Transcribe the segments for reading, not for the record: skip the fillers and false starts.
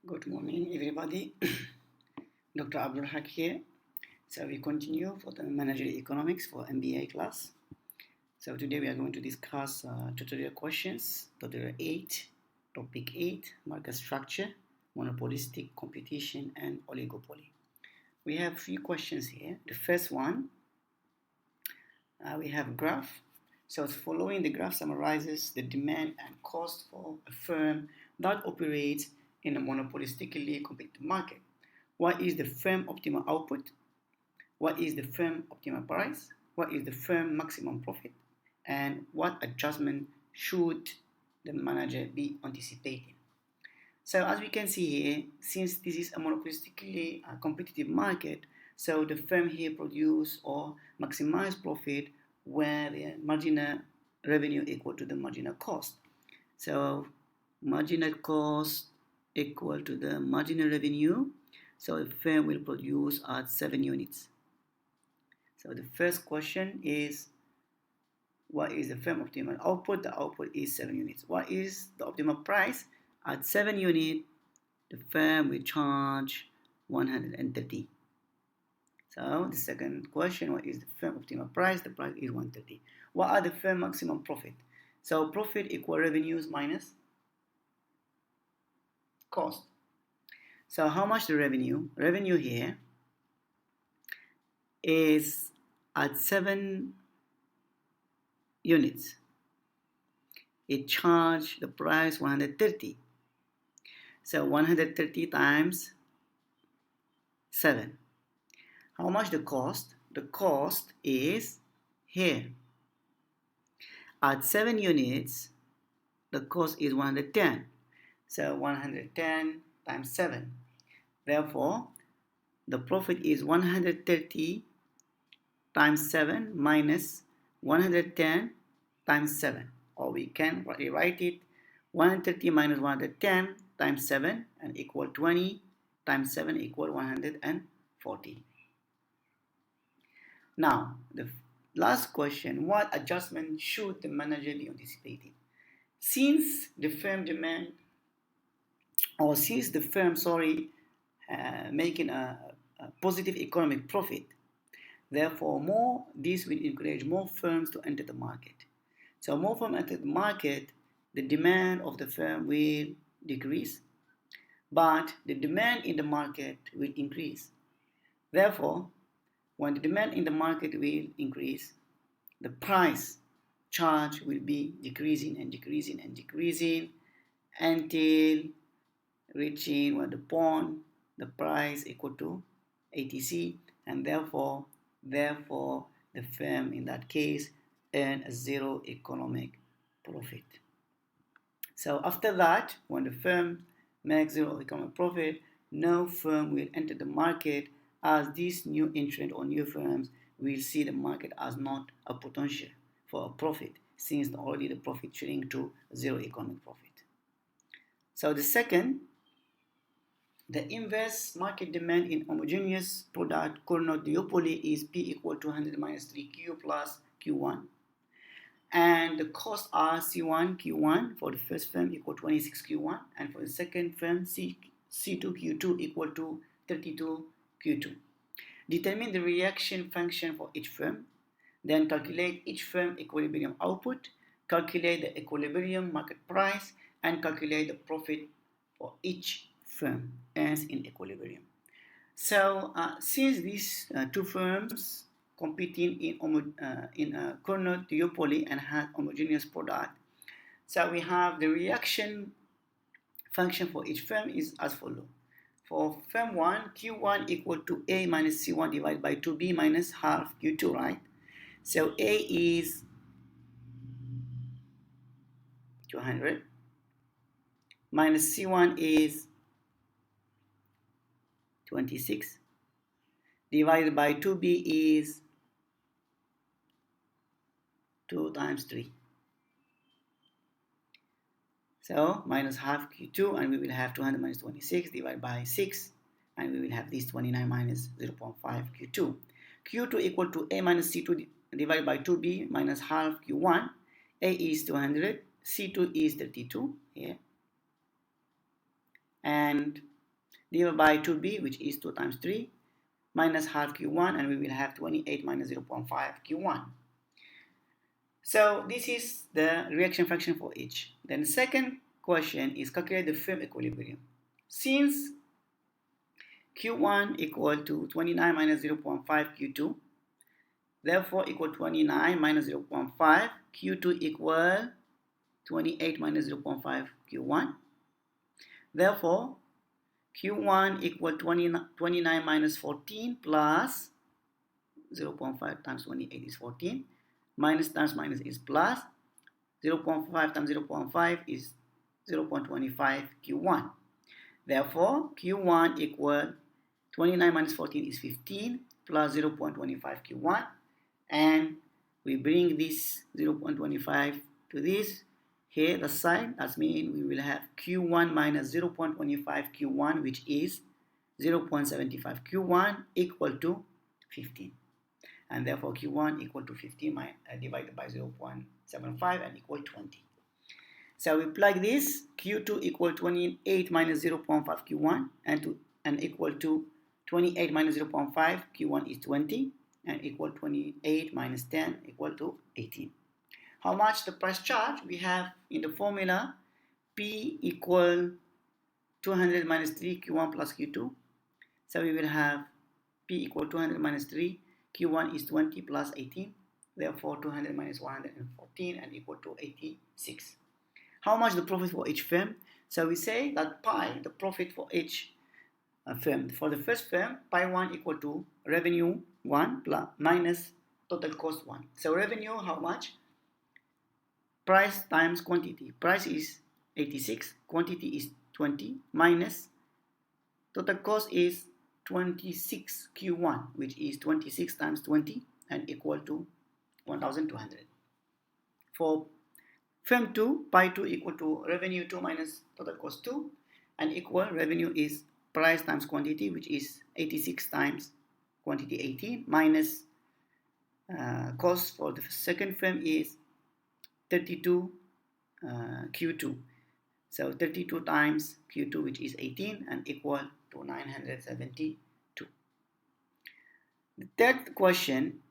Good morning, everybody. Dr. Abdul Haq here. So we continue for the Managerial Economics for MBA class. So today we are going to discuss tutorial questions, tutorial 8, topic 8, market structure, monopolistic competition, and oligopoly. We have 3 questions here. The first one, we have a graph. So following the graph summarizes the demand and cost for a firm that operates in a monopolistically competitive market. What is the firm optimal output? What is the firm optimal price? What is the firm maximum profit? And what adjustment should the manager be anticipating? So as we can see here, since this is a monopolistically competitive market, so the firm here produce or maximize profit where the marginal revenue equal to the marginal cost. So marginal cost equal to the marginal revenue. So the firm will produce at 7 units. So the first question is, what is the firm optimal output? The output is 7 units. What is the optimal price? At 7 units, the firm will charge 130. So the second question, what is the firm optimal price? The price is 130. What are the firm maximum profit? So profit equal revenues minus cost. So how much the revenue? Revenue here is at 7 units. It charged the price 130. So 130 times 7. How much the cost? The cost is here. At 7 units, the cost is 110. So 110 times 7. Therefore, the profit is 130 times 7 minus 110 times 7. Or we can rewrite it 130 minus 110 times 7 and equal 20 times 7 equal 140. Now, the last question, what adjustment should the manager be anticipating? Since the firm making a positive economic profit, therefore this will encourage more firms to enter the market. So more firms enter the market, the demand of the firm will decrease, but the demand in the market will increase. Therefore, when the demand in the market will increase, the price charge will be decreasing and decreasing and decreasing until reaching the price equal to ATC, and therefore the firm in that case earn a zero economic profit. So after that, when the firm makes zero economic profit, no firm will enter the market, as these new entrant or new firms will see the market as not a potential for a profit, since already the profit shrink to zero economic profit. So the second, the inverse market demand in homogeneous product Cournot duopoly is P equal to 100 minus 3Q plus Q1. And the costs are C1, Q1 for the first firm equal to 26 Q1, and for the second firm C2, Q2 equal to 32 Q2. Determine the reaction function for each firm, then calculate each firm equilibrium output, calculate the equilibrium market price, and calculate the profit for each firm ends in equilibrium. So since these two firms competing in a Cournot duopoly and have homogeneous product, so we have the reaction function for each firm is as follows. For firm 1, Q1 equal to A minus C1 divided by 2B minus half Q2, right? So A is 200 minus C1 is 26 divided by 2B is 2 times 3. So minus half Q2, and we will have 200 minus 26 divided by 6, and we will have this 29 minus 0.5 Q2. Q2 equal to A minus C2 divided by 2B minus half Q1. A is 200, C2 is 32 here. And divided by 2b, which is 2 times 3, minus half q1, and we will have 28 minus 0.5 q1. So this is the reaction function for each. Then the second question is calculate the film equilibrium. Since q1 equal to 29 minus 0.5 q2, therefore equal 29 minus 0.5, q2 equal 28 minus 0.5 q1. Therefore, q1 equal 29 minus 14 plus 0.5 times 28 is 14. Minus times minus is plus. 0.5 times 0.5 is 0.25 q1. Therefore, q1 equal 29 minus 14 is 15 plus 0.25 q1. And we bring this 0.25 to this. Here the sign, that means we will have q1 minus 0.25 q1, which is 0.75 q1 equal to 15. And therefore q1 equal to 15 divided by 0.75 and equal 20. So we plug this, q2 equal 28 minus 0.5 q1 and equal to 28 minus 0.5 q1 is 20 and equal 28 minus 10 equal to 18. How much the price charge? We have in the formula P equal 200 minus 3 q1 plus q2. So we will have P equal 200 minus 3, q1 is 20 plus 18. Therefore 200 minus 114 and equal to 86. How much the profit for each firm? So we say that pi, the profit for each firm. For the first firm, pi 1 equal to revenue 1 plus minus total cost 1. So revenue, how much? Price times quantity. Price is 86, quantity is 20, minus total cost is 26 q1, which is 26 times 20 and equal to 1200. For firm 2, pi 2 equal to revenue 2 minus total cost 2 and equal revenue is price times quantity, which is 86 times quantity 18 minus cost for the second firm is 32 q2. So 32 times q2, which is 18 and equal to 972. The third question,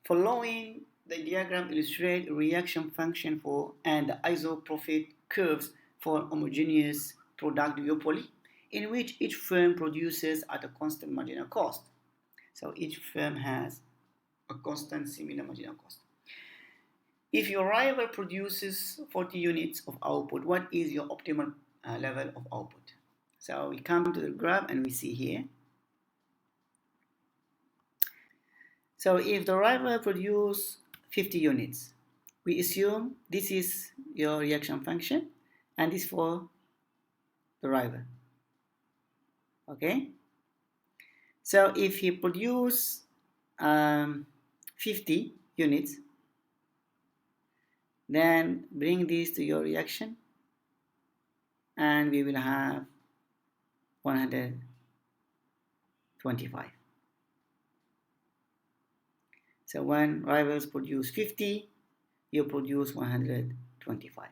following the diagram illustrate reaction function for and the iso profit curves for homogeneous product duopoly in which each firm produces at a constant marginal cost. So each firm has a constant similar marginal cost. If your rival produces 40 units of output, what is your optimal level of output? So we come to the graph and we see here. So if the rival produces 50 units, we assume this is your reaction function and this for the rival. Okay? So if he produces 50 units, then bring this to your reaction and we will have 125. So when rivals produce 50, you produce 125.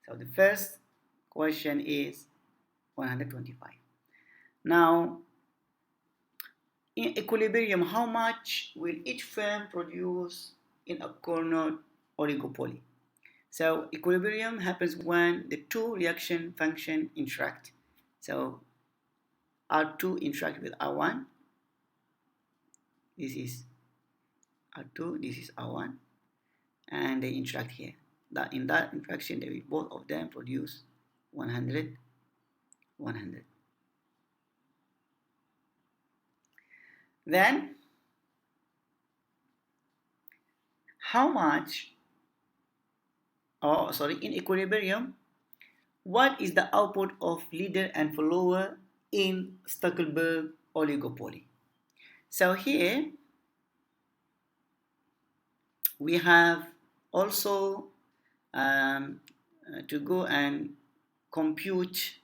So the first question is 125. Now, in equilibrium, how much will each firm produce in a Carnot oligopoly? So equilibrium happens when the two reaction functions interact. So R2 interact with R1. This is R2, this is R1, and they interact here. That in that interaction, they will both of them produce 100, 100. Then, how much, in equilibrium, what is the output of leader and follower in Stackelberg oligopoly? So here, we have also to go and compute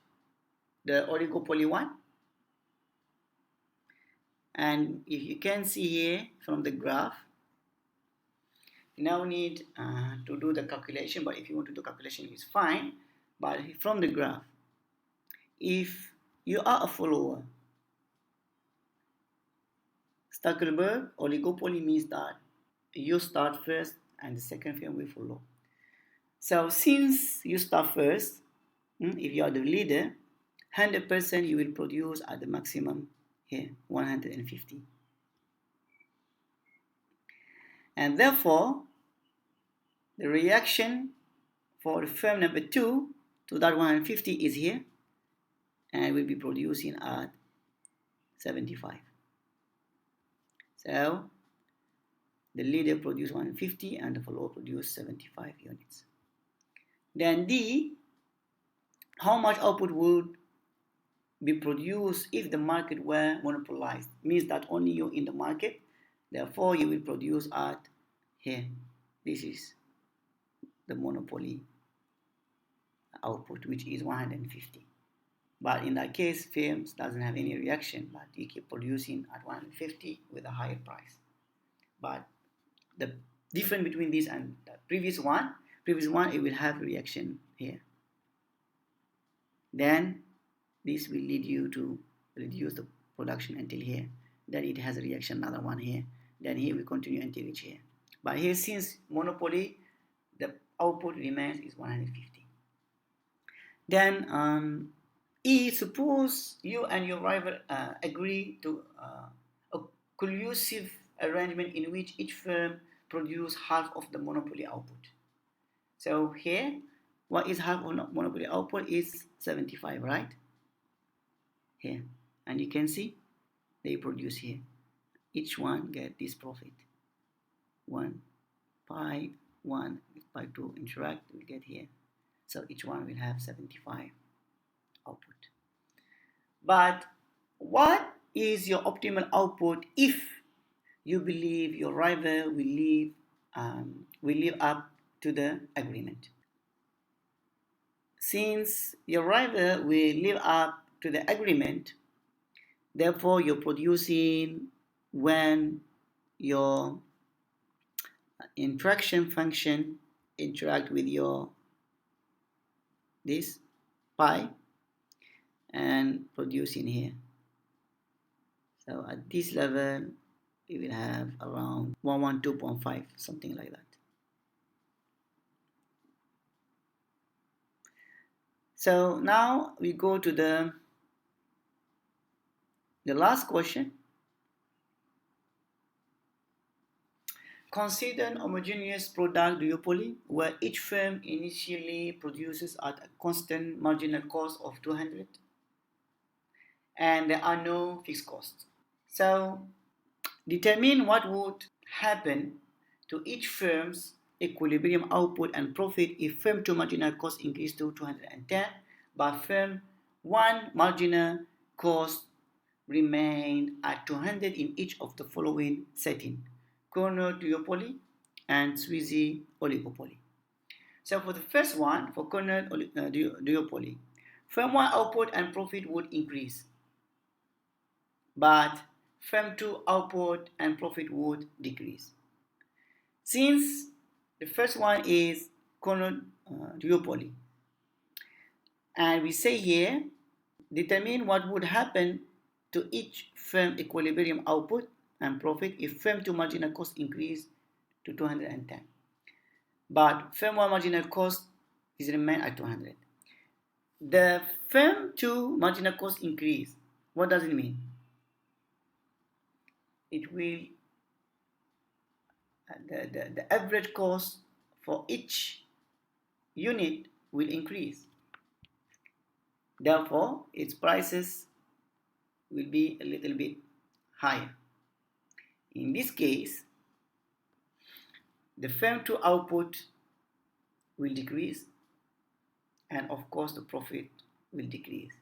the oligopoly 1. And if you can see here from the graph, no need to do the calculation, but if you want to do calculation, it's fine. But from the graph, if you are a follower, Stackelberg oligopoly means that you start first and the second firm will follow. So since you start first, if you are the leader, 100% you will produce at the maximum here, 150. And therefore, the reaction for firm number 2 to that 150 is here, and will be producing at 75. So the leader produced 150 and the follower produced 75 units. Then D, how much output would be produced if the market were monopolized? Means that only you in the market, therefore you will produce at here. This is the monopoly output, which is 150. But in that case, firms doesn't have any reaction, but you keep producing at 150 with a higher price. But the difference between this and the previous one, it will have reaction here. Then this will lead you to reduce the production until here. Then it has a reaction, another one here. Then here we continue until it's here. But here, since monopoly, the output remains is 150. Then E, suppose you and your rival agree to a collusive arrangement in which each firm produce half of the monopoly output. So here, what is half of monopoly output is 75, right? Here, and you can see they produce here. Each one get this profit. 1 pi 1 pi 2 interact, we get here. So each one will have 75 output. But what is your optimal output if you believe your rival will live up to the agreement? Since your rival will live up to the agreement, therefore you're producing when your interaction function interact with your this pi and producing here. So at this level, we will have around 112.5, something like that. So now we go to the last question. Consider an homogeneous product duopoly where each firm initially produces at a constant marginal cost of 200 and there are no fixed costs. So determine what would happen to each firm's equilibrium output and profit if firm 2 marginal cost increased to 210, but firm 1 marginal cost remained at 200 in each of the following setting: Corner duopoly and Swiss oligopoly. So for the first one, for corner duopoly, firm 1 output and profit would increase, but firm 2 output and profit would decrease. Since the first one is corner duopoly, and we say here, determine what would happen to each firm equilibrium output and profit if firm 2 marginal cost increase to 210. But firm 1 marginal cost is remain at 200. The firm 2 marginal cost increase, what does it mean? It will, the average cost for each unit will increase. Therefore, its prices will be a little bit higher. In this case, the firm 2 output will decrease, and of course the profit will decrease.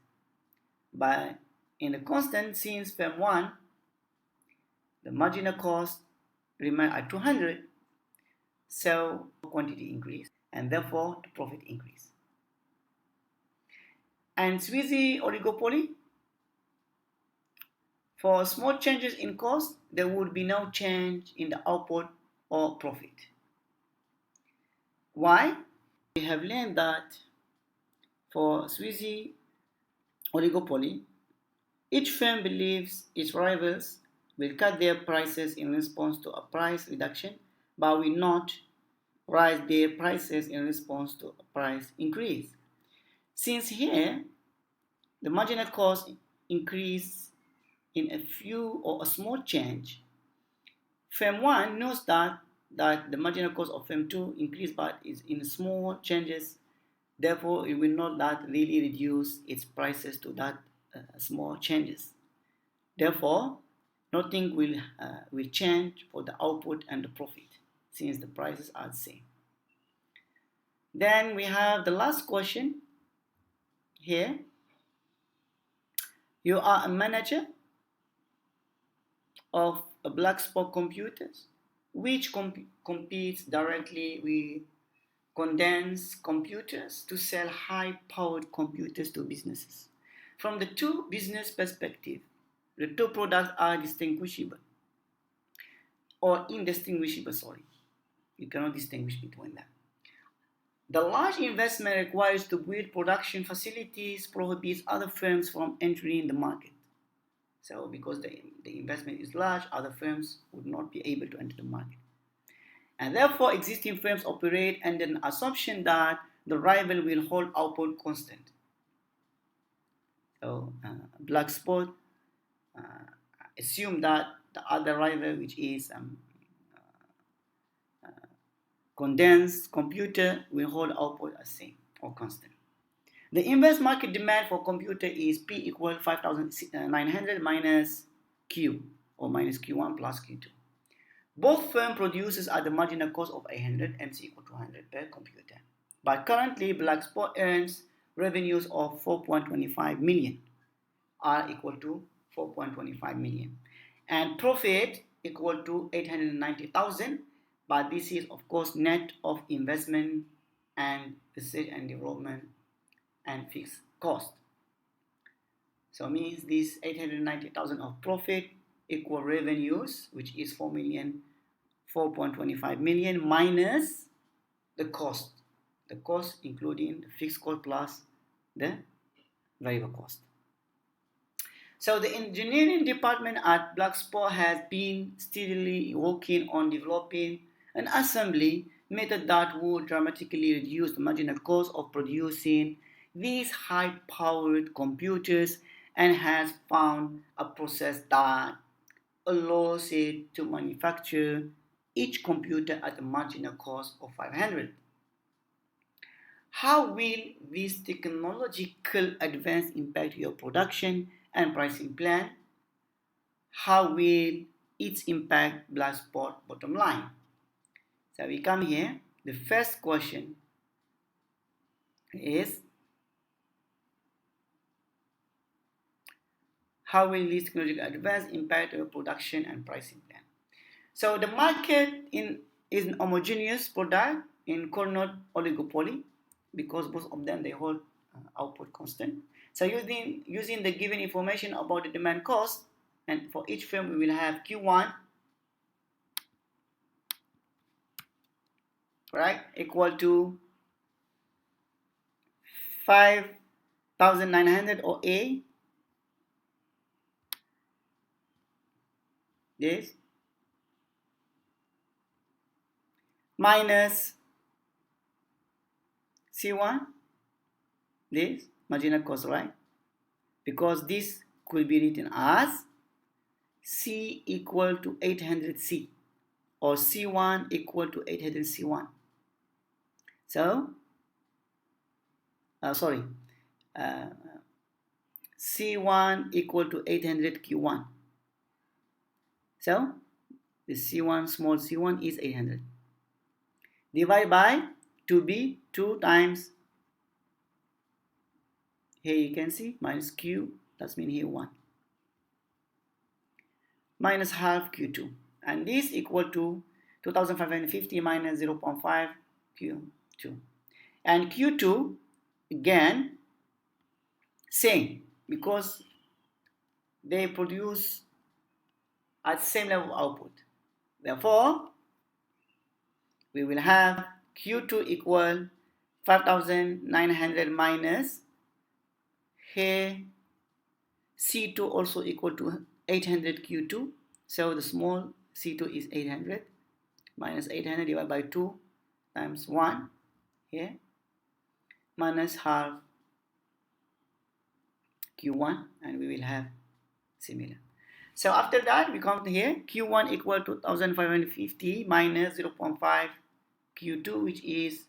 But in the constant, since firm 1, the marginal cost remain at 200, so quantity increase, and therefore the profit increase. And Swiss oligopoly, for small changes in cost, there would be no change in the output or profit. Why? We have learned that for Swiss oligopoly, each firm believes its rivals will cut their prices in response to a price reduction, but will not raise their prices in response to a price increase. Since here, the marginal cost increase in a few or a small change, firm 1 knows that the marginal cost of firm 2 increase but is in small changes. Therefore, it will not that really reduce its prices to that small changes. Therefore, nothing will change for the output and the profit since the prices are the same. Then we have the last question here. You are a manager of a black spot computers which competes directly with condensed computers to sell high-powered computers to businesses. From the two business perspective, the two products are distinguishable or indistinguishable, sorry. You cannot distinguish between them. The large investment required to build production facilities prohibits other firms from entering the market. So because the investment is large, other firms would not be able to enter the market. And therefore, existing firms operate under an assumption that the rival will hold output constant. So, black spot assume that the other rival, which is condensed computer, will hold output as same or constant. The inverse market demand for computer is P equal 5,900 minus Q or minus Q1 plus Q2. Both firm produces at the marginal cost of 800 MC equal to 100 per computer. But currently, Blackspot earns revenues of 4.25 million, R equal to 4.25 million, and profit equal to 890,000. But this is of course net of investment and research and development and fixed cost. So means this 890,000 of profit equal revenues, which is 4.25 million minus the cost including the fixed cost plus the variable cost. So the engineering department at Blackspot has been steadily working on developing an assembly method that would dramatically reduce the marginal cost of producing these high-powered computers and has found a process that allows it to manufacture each computer at a marginal cost of 500. How will this technological advance impact your production and pricing plan? How will it impact Blackspot bottom line? So we come here. The first question is, how will this technological advance impact your production and pricing plan? So the market is an homogeneous product in corner oligopoly because both of them they hold output constant. So using the given information about the demand cost, and for each firm we will have Q1, right, equal to 5,900 or A, this, minus C1, this, marginal cost, right? Because this could be written as C equal to 800C or C1 equal to 800C1. So, C1 equal to 800 Q1. So, the C1, small c1 is 800. Divide by 2b, 2 times, here you can see, minus q, that's mean here 1. Minus half q2. And this equal to 2,550 minus 0.5 q2. And q2, again, same, because they produce at same level of output. Therefore, we will have Q2 equal 5,900 minus here C2 also equal to 800 Q2. So the small C2 is 800 minus 800 divided by 2 times 1 here minus half Q1, and we will have similar. So after that we come here Q1 equal to 2550 minus 0.5 Q2, which is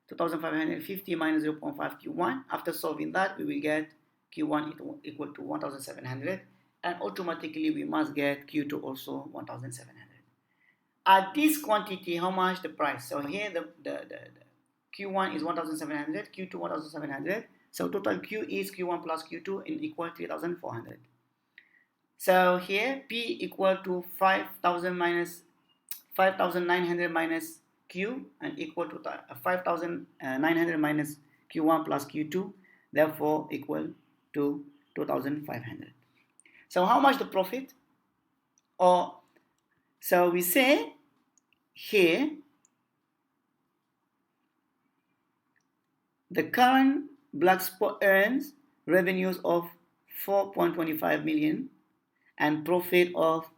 2550 minus 0.5 Q1. After solving that, we will get Q1 equal to 1700, and automatically we must get Q2 also 1700. At this quantity, how much the price? So here the Q1 is 1700, Q2 1700. So total Q is Q1 plus Q2 in equal 3400. So here P equal to 5000 minus 5900 minus Q and equal to 5900 minus Q1 plus Q2, therefore equal to 2500. So how much the profit? Or so we say here the current black spot earns revenues of 4.25 million and profit of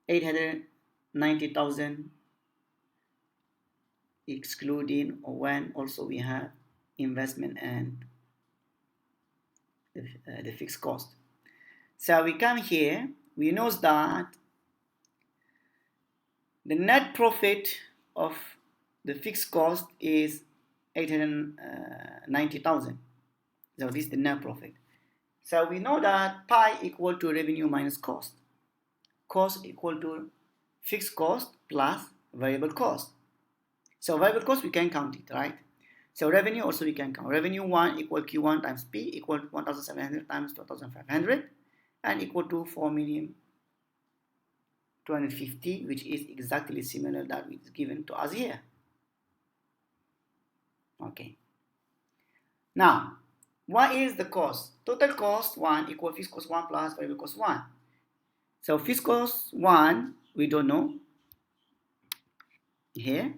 890,000, excluding when also we have investment and the fixed cost. So we come here, we know that the net profit of the fixed cost is 890,000. So this is the net profit. So we know that pi equal to revenue minus cost. Cost equal to fixed cost plus variable cost. So variable cost we can count it, right? So revenue also we can count. Revenue 1 equal Q1 times P equal to 1700 times 2500 and equal to 4,250,000, which is exactly similar that is given to us here. Okay. Now, what is the cost? Total cost 1 equal fixed cost 1 plus variable cost 1. So fixed cost 1 we don't know here,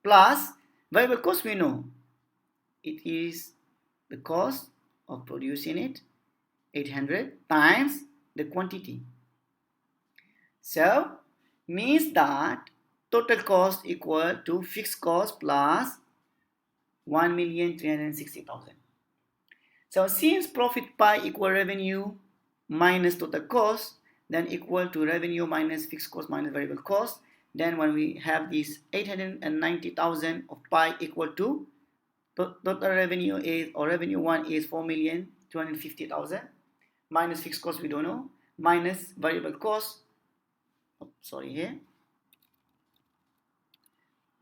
plus variable cost we know. It is the cost of producing it, 800 times the quantity. So means that total cost equal to fixed cost plus 1,360,000. So since profit pi equal revenue minus total cost, then equal to revenue minus fixed cost minus variable cost, then when we have this 890,000 of pi equal to total revenue is, or revenue 1 is 4,250,000 minus fixed cost we don't know minus variable cost, here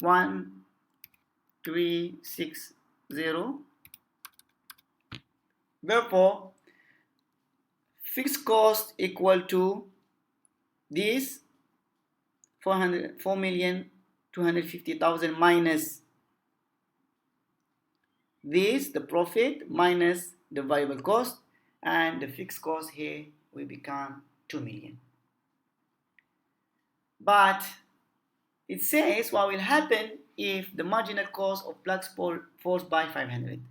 1360. Therefore fixed cost equal to this 4,250,000 minus this, the profit, minus the variable cost, and the fixed cost here will become 2 million. But it says what will happen if the marginal cost of black spot falls by 500.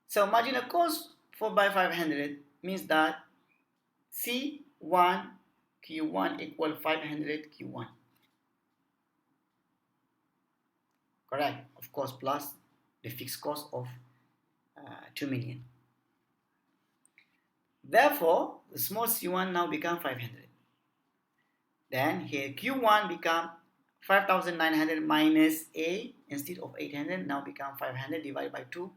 So marginal cost fall by 500 means that C1 Q1 equal 500 Q1. Correct, of course, plus the fixed cost of 2 million. Therefore, the small C1 now become 500. Then here Q1 become 5,900 minus A, instead of 800 now become 500 divided by 2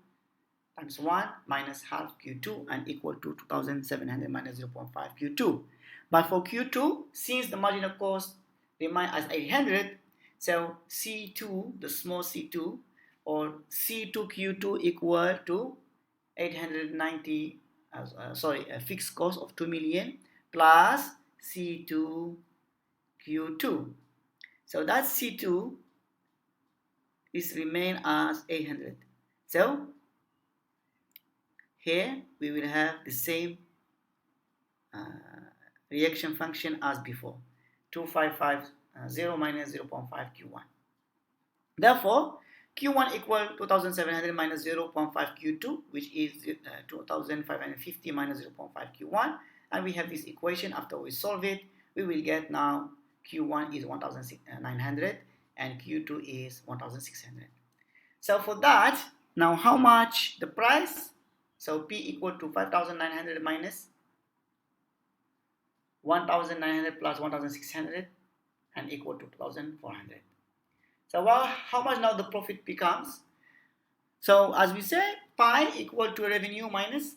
times 1 minus half Q2 and equal to 2,700 minus 0.5 Q2. But for Q2, since the marginal cost remain as 800, so C2, the small C2, or C2 Q2 equal to 890, a fixed cost of 2 million plus C2 Q2. So that C2 is remain as 800. So here we will have the same reaction function as before, 2550 minus 0.5 Q1. Therefore, Q1 equal 2700 minus 0.5 Q2, which is 2550 minus 0.5 Q1. And we have this equation. After we solve it, we will get now Q1 is 1900 and Q2 is 1600. So for that, now how much the price? So P equal to 5900 minus 1900 plus 1600 and equal to 2400. So how much now the profit becomes? So as we say, pi equal to revenue minus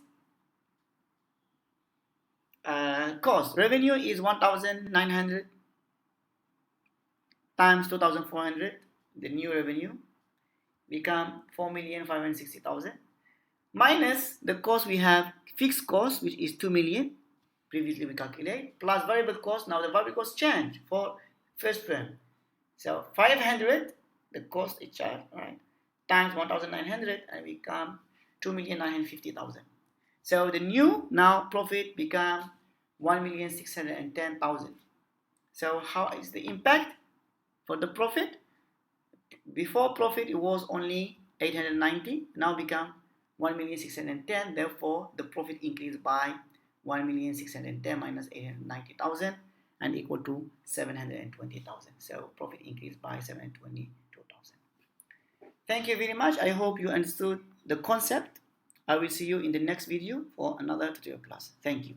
cost. Revenue is 1900 times 2400, the new revenue, become 4,560,000, minus the cost we have, fixed cost, which is 2 million, previously we calculate, plus variable cost. Now the variable cost change for first firm. So 500, the cost is charged, right, times 1900 and become 2,950,000. So the new now profit become 1,610,000. So how is the impact for the profit? Before profit it was only 890, now become 1,610. Therefore the profit increased by 1,610 minus 890,000 and equal to 720,000. So profit increased by 722,000. Thank you very much. I hope you understood the concept. I will see you in the next video for another tutorial class. Thank you.